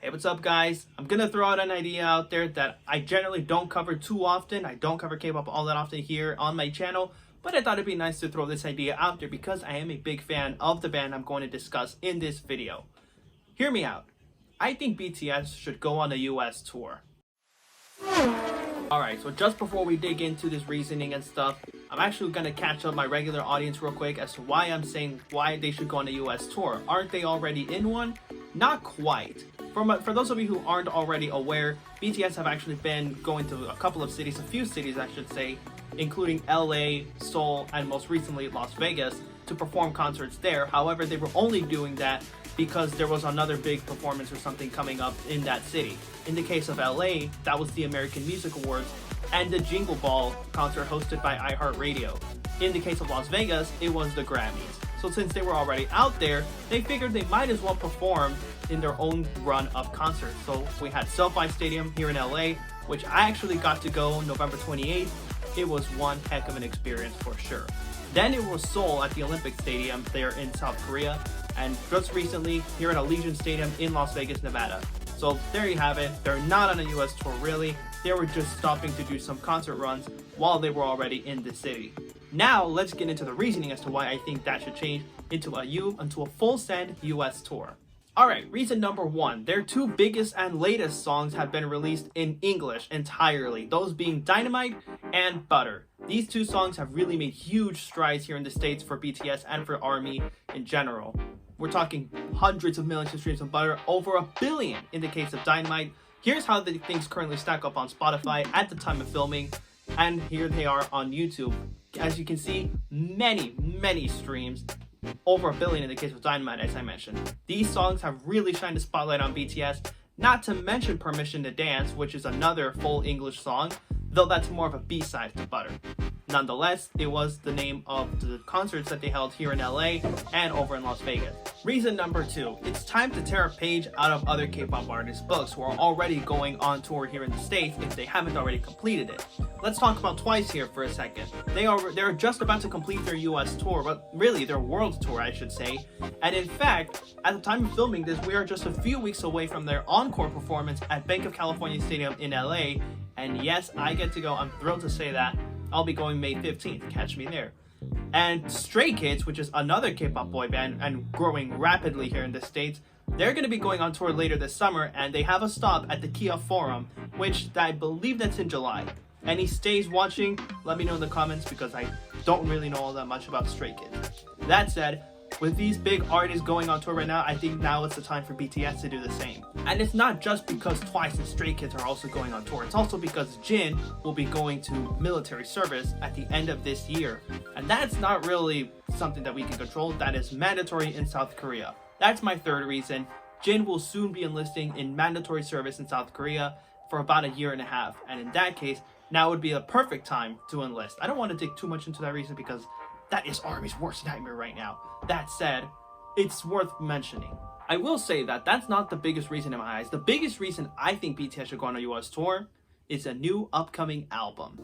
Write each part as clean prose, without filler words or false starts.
Hey, what's up guys? I'm gonna throw out an idea out there that I generally don't cover too often. I don't cover K-pop all that often here on my channel, but I thought it'd be nice to throw this idea out there because I am a big fan of the band I'm going to discuss in this video. Hear me out. I think BTS should go on a US tour. Alright, so just before we dig into this reasoning and stuff, I'm actually going to catch up my regular audience real quick as to why I'm saying why they should go on a US tour. Aren't they already in one? Not quite. For those of you who aren't already aware, BTS have actually been going to a couple of cities, a few cities I should say, including LA, Seoul, and most recently Las Vegas, to perform concerts there. However, they were only doing that because there was another big performance or something coming up in that city. In the case of LA, that was the American Music Awards and the Jingle Ball concert hosted by iHeartRadio. In the case of Las Vegas, it was the Grammys. So since they were already out there, they figured they might as well perform in their own run of concerts. So we had SoFi Stadium here in LA, which I actually got to go November 28th. It was one heck of an experience for sure. Then it was Seoul at the Olympic Stadium there in South Korea, and just recently here at Allegiant Stadium in Las Vegas, Nevada. So there you have it. They're not on a US tour really. They were just stopping to do some concert runs while they were already in the city. Now let's get into the reasoning as to why I think that should change into a full send US tour. Alright, reason number one, their two biggest and latest songs have been released in English entirely, those being Dynamite and Butter. These two songs have really made huge strides here in the States for BTS and for ARMY in general. We're talking hundreds of millions of streams of Butter, over 1 billion in the case of Dynamite. Here's how the things currently stack up on Spotify at the time of filming, and here they are on YouTube. As you can see, many streams, over 1 billion in the case of Dynamite, as I mentioned. These songs have really shined the spotlight on BTS, not to mention Permission to Dance, which is another full English song, though that's more of a B-side to Butter. Nonetheless, it was the name of the concerts that they held here in LA and over in Las Vegas. Reason number two, it's time to tear a page out of other K-pop artists' books who are already going on tour here in the States if they haven't already completed it. Let's talk about Twice here for a second. They're just about to complete their US tour, but really their world tour I should say. And in fact, at the time of filming this, we are just a few weeks away from their encore performance at Banc of California Stadium in LA. And yes, I get to go, I'm thrilled to say that. I'll be going May 15th, catch me there. And Stray Kids, which is another K-pop boy band and growing rapidly here in the States, they're going to be going on tour later this summer, and they have a stop at the Kia Forum, which I believe that's in July. Any stays watching, let me know in the comments because I don't really know all that much about Stray Kids. That said, with these big artists going on tour right now, I think now it's the time for BTS to do the same. And it's not just because Twice and Stray Kids are also going on tour, it's also because Jin will be going to military service at the end of this year. And that's not really something that we can control, that is mandatory in South Korea. That's my third reason. Jin will soon be enlisting in mandatory service in South Korea for about 1.5 years, and in that case, now would be the perfect time to enlist. I don't want to dig too much into that reason because that is ARMY's worst nightmare right now. That said, it's worth mentioning. I will say that that's not the biggest reason in my eyes. The biggest reason I think BTS should go on a US tour is a new upcoming album.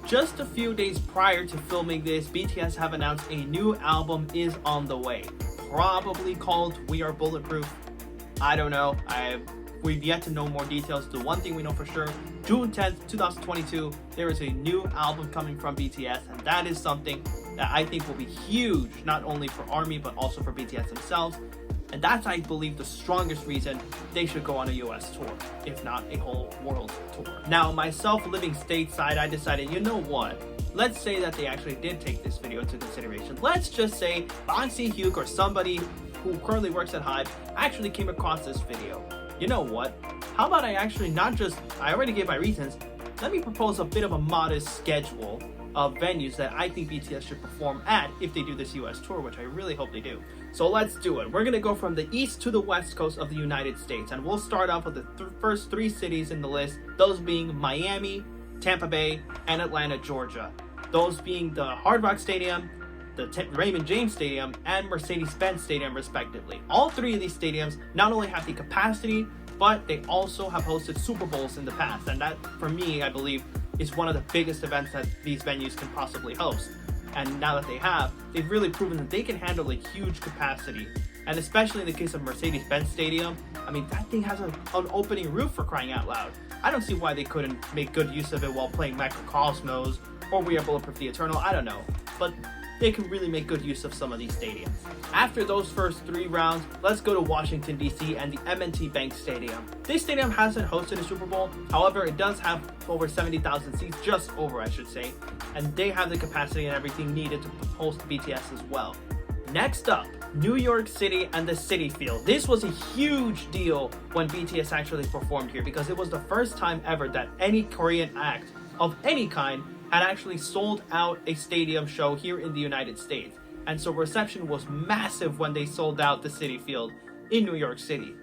Just a few days prior to filming this, BTS have announced a new album is on the way. Probably called We Are Bulletproof. I don't know. We've yet to know more details. The one thing we know for sure, June 10th, 2022, there is a new album coming from BTS, and that is something that I think will be huge, not only for ARMY, but also for BTS themselves. And that's, I believe, the strongest reason they should go on a US tour, if not a whole world tour. Now, myself living stateside, I decided, you know what? Let's say that they actually did take this video into consideration. Let's just say Bang Si-hyuk or somebody who currently works at Hybe actually came across this video. You know what? How about I actually I already gave my reasons, let me propose a bit of a modest schedule of venues that I think BTS should perform at if they do this US tour, which I really hope they do. So let's do it. We're going to go from the east to the west coast of the United States, and we'll start off with the first 3 cities in the list, those being Miami, Tampa Bay, and Atlanta, Georgia. Those being the Hard Rock Stadium, the Raymond James Stadium, and Mercedes-Benz Stadium respectively. All 3 of these stadiums not only have the capacity, but they also have hosted Super Bowls in the past, and that, for me, I believe, is one of the biggest events that these venues can possibly host. And now that they've really proven that they can handle a huge capacity And especially in the case of Mercedes-Benz Stadium, I mean, that thing has an opening roof for crying out loud. I don't see why they couldn't make good use of it while playing Microcosmos or We Are Bulletproof the Eternal, I don't know. But they can really make good use of some of these stadiums. After those first 3 rounds, let's go to Washington, D.C. and the M&T Bank Stadium. This stadium hasn't hosted a Super Bowl, however, it does have over 70,000 seats, just over I should say, and they have the capacity and everything needed to host BTS as well. Next up, New York City and the Citi Field. This was a huge deal when BTS actually performed here because it was the first time ever that any Korean act of any kind had actually sold out a stadium show here in the United States. And so reception was massive when they sold out the Citi Field in New York City.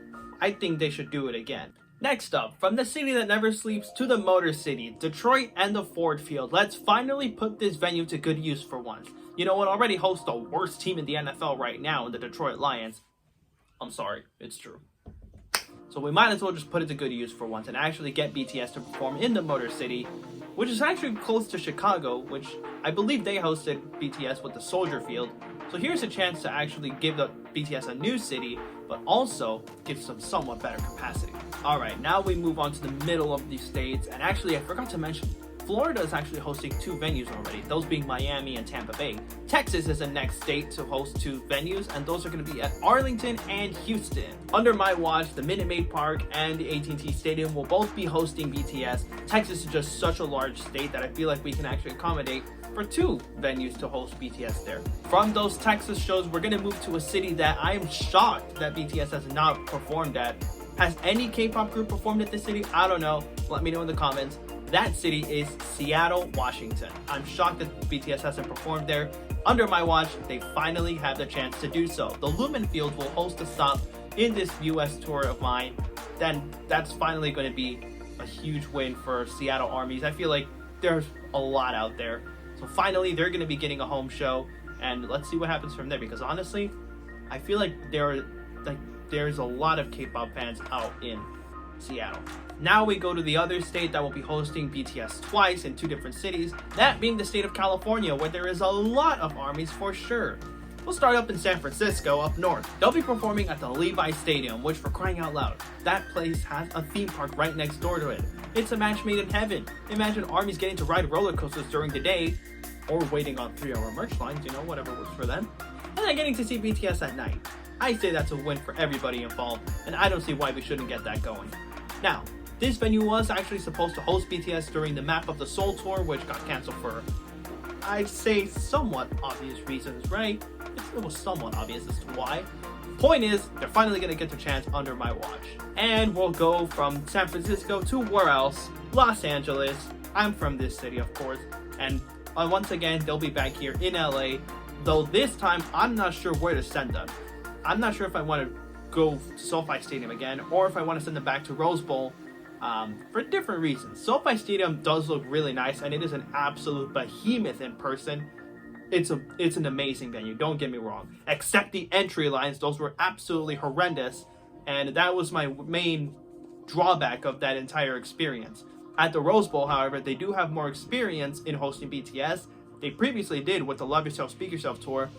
I think they should do it again. Next up, from the city that never sleeps to the Motor City, Detroit and the Ford Field. Let's finally put this venue to good use for once. You know what, already hosts the worst team in the NFL right now in the Detroit Lions. I'm sorry, it's true. So we might as well just put it to good use for once and actually get BTS to perform in the Motor City, which is actually close to Chicago, which I believe they hosted BTS with the Soldier Field. So here's a chance to actually give the BTS a new city, but also give some somewhat better capacity. Alright, now we move on to the middle of the states, and actually I forgot to mention, Florida is actually hosting 2 venues already, those being Miami and Tampa Bay. Texas is the next state to host 2 venues, and those are going to be at Arlington and Houston. Under my watch, the Minute Maid Park and the AT&T Stadium will both be hosting BTS. Texas is just such a large state that I feel like we can actually accommodate for 2 venues to host BTS there. From those Texas shows, we're going to move to a city that I am shocked that BTS has not performed at. Has any K-pop group performed at this city? I don't know. Let me know in the comments. That city is Seattle, Washington. I'm shocked that BTS hasn't performed there. Under my watch, they finally have the chance to do so. The Lumen Field will host a stop in this US tour of mine. Then that's finally going to be a huge win for Seattle Armies. I feel like there's a lot out there. So finally, they're going to be getting a home show. And let's see what happens from there. Because honestly, I feel like there's a lot of K-pop fans out in Seattle. Now we go to the other state that will be hosting BTS twice in 2 different cities, that being the state of California, where there is a lot of armies for sure. We'll start up in San Francisco, up north. They'll be performing at the Levi Stadium, which, for crying out loud, that place has a theme park right next door to it. It's a match made in heaven. Imagine armies getting to ride roller coasters during the day, or waiting on 3-hour merch lines, you know, whatever works for them, and then getting to see BTS at night. I say that's a win for everybody involved, and I don't see why we shouldn't get that going. Now, this venue was actually supposed to host BTS during the Map of the Soul tour, which got cancelled for, I'd say, somewhat obvious reasons, right? It was somewhat obvious as to why. Point is, they're finally going to get their chance under my watch. And we'll go from San Francisco to where else? Los Angeles. I'm from this city, of course. And once again, they'll be back here in LA. Though this time, I'm not sure where to send them. I'm not sure if I want to go to SoFi Stadium again, or if I want to send them back to Rose Bowl for different reasons. SoFi Stadium does look really nice, and it is an absolute behemoth in person. It's an amazing venue, don't get me wrong. Except the entry lines, those were absolutely horrendous, and that was my main drawback of that entire experience. At the Rose Bowl, however, they do have more experience in hosting BTS. They previously did with the Love Yourself, Speak Yourself tour.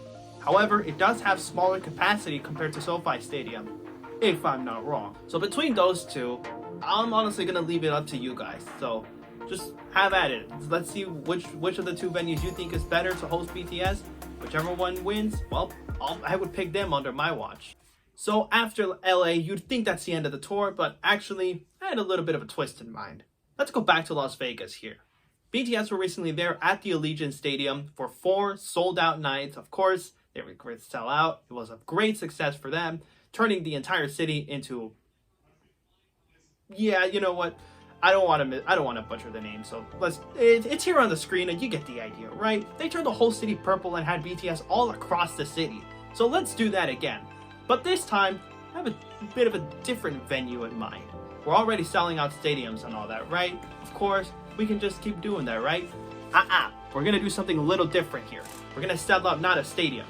However, it does have smaller capacity compared to SoFi Stadium, if I'm not wrong. So between those two, I'm honestly going to leave it up to you guys. So just have at it. Let's see which of the 2 venues you think is better to host BTS. Whichever one wins, well, I would pick them under my watch. So after LA, you'd think that's the end of the tour, but actually, I had a little bit of a twist in mind. Let's go back to Las Vegas here. BTS were recently there at the Allegiant Stadium for 4 sold-out nights. Of course, they were great to sell out. It was a great success for them, turning the entire city into... Yeah, you know what? I don't want to butcher the name, so it's here on the screen and you get the idea, right? They turned the whole city purple and had BTS all across the city. So let's do that again. But this time, I have a bit of a different venue in mind. We're already selling out stadiums and all that, right? Of course, we can just keep doing that, right? We're gonna do something a little different here. We're gonna sell out not a stadium.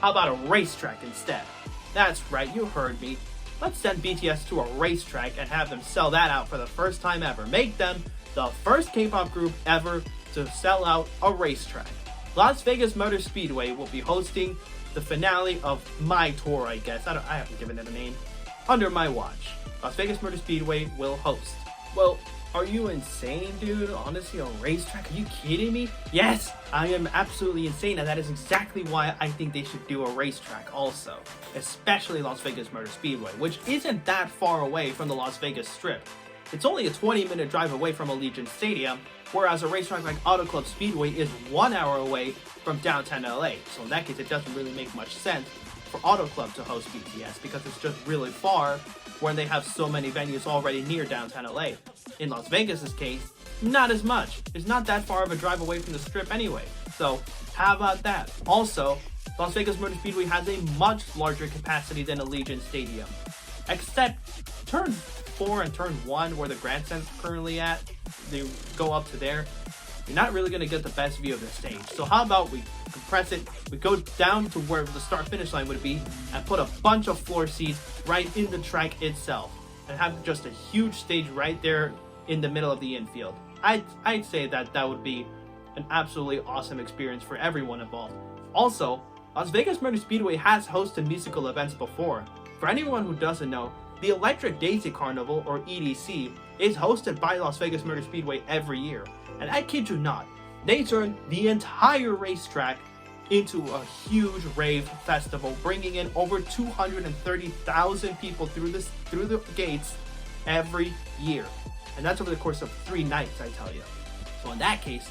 How about a racetrack instead? That's right, you heard me. Let's send BTS to a racetrack and have them sell that out for the first time ever. Make them the first K-pop group ever to sell out a racetrack. Las Vegas Motor Speedway will be hosting the finale of my tour, I guess. I haven't given it a name. Under my watch, Las Vegas Motor Speedway will host. Well, are you insane, dude? Honestly, a racetrack? Are you kidding me? Yes, I am absolutely insane, and that is exactly why I think they should do a racetrack also. Especially Las Vegas Motor Speedway, which isn't that far away from the Las Vegas Strip. It's only a 20-minute drive away from Allegiant Stadium, whereas a racetrack like Auto Club Speedway is 1 hour away from downtown LA. So in that case, it doesn't really make much sense for Auto Club to host BTS because it's just really far when they have so many venues already near downtown LA. In Las Vegas's case, not as much. It's not that far of a drive away from the Strip anyway. So how about that? Also, Las Vegas Motor Speedway has a much larger capacity than Allegiant Stadium. Except turn 4 and turn 1 where the grandstand's currently at, they go up to there. You're not really going to get the best view of the stage. So how about we compress it, we go down to where the start finish line would be and put a bunch of floor seats right in the track itself and have just a huge stage right there in the middle of the infield. I'd say that would be an absolutely awesome experience for everyone involved. Also, Las Vegas Motor Speedway has hosted musical events before. For anyone who doesn't know, the Electric Daisy Carnival, or EDC, is hosted by Las Vegas Motor Speedway every year. And I kid you not, they turn the entire racetrack into a huge rave festival, bringing in over 230,000 people through the gates every year. And that's over the course of 3 nights, I tell you. So in that case,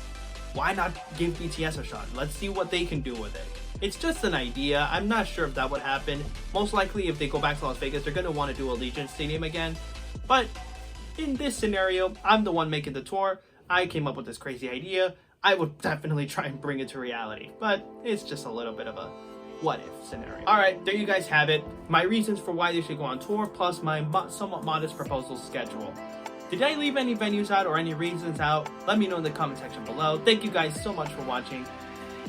why not give BTS a shot? Let's see what they can do with it. It's just an idea. I'm not sure if that would happen. Most likely, if they go back to Las Vegas, they're going to want to do Allegiant Stadium again. But in this scenario, I'm the one making the tour. I came up with this crazy idea. I would definitely try and bring it to reality. But it's just a little bit of a what-if scenario. Alright, there you guys have it. My reasons for why they should go on tour, plus my somewhat modest proposal schedule. Did I leave any venues out or any reasons out? Let me know in the comment section below. Thank you guys so much for watching.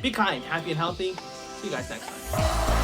Be kind, happy, and healthy. See you guys next time.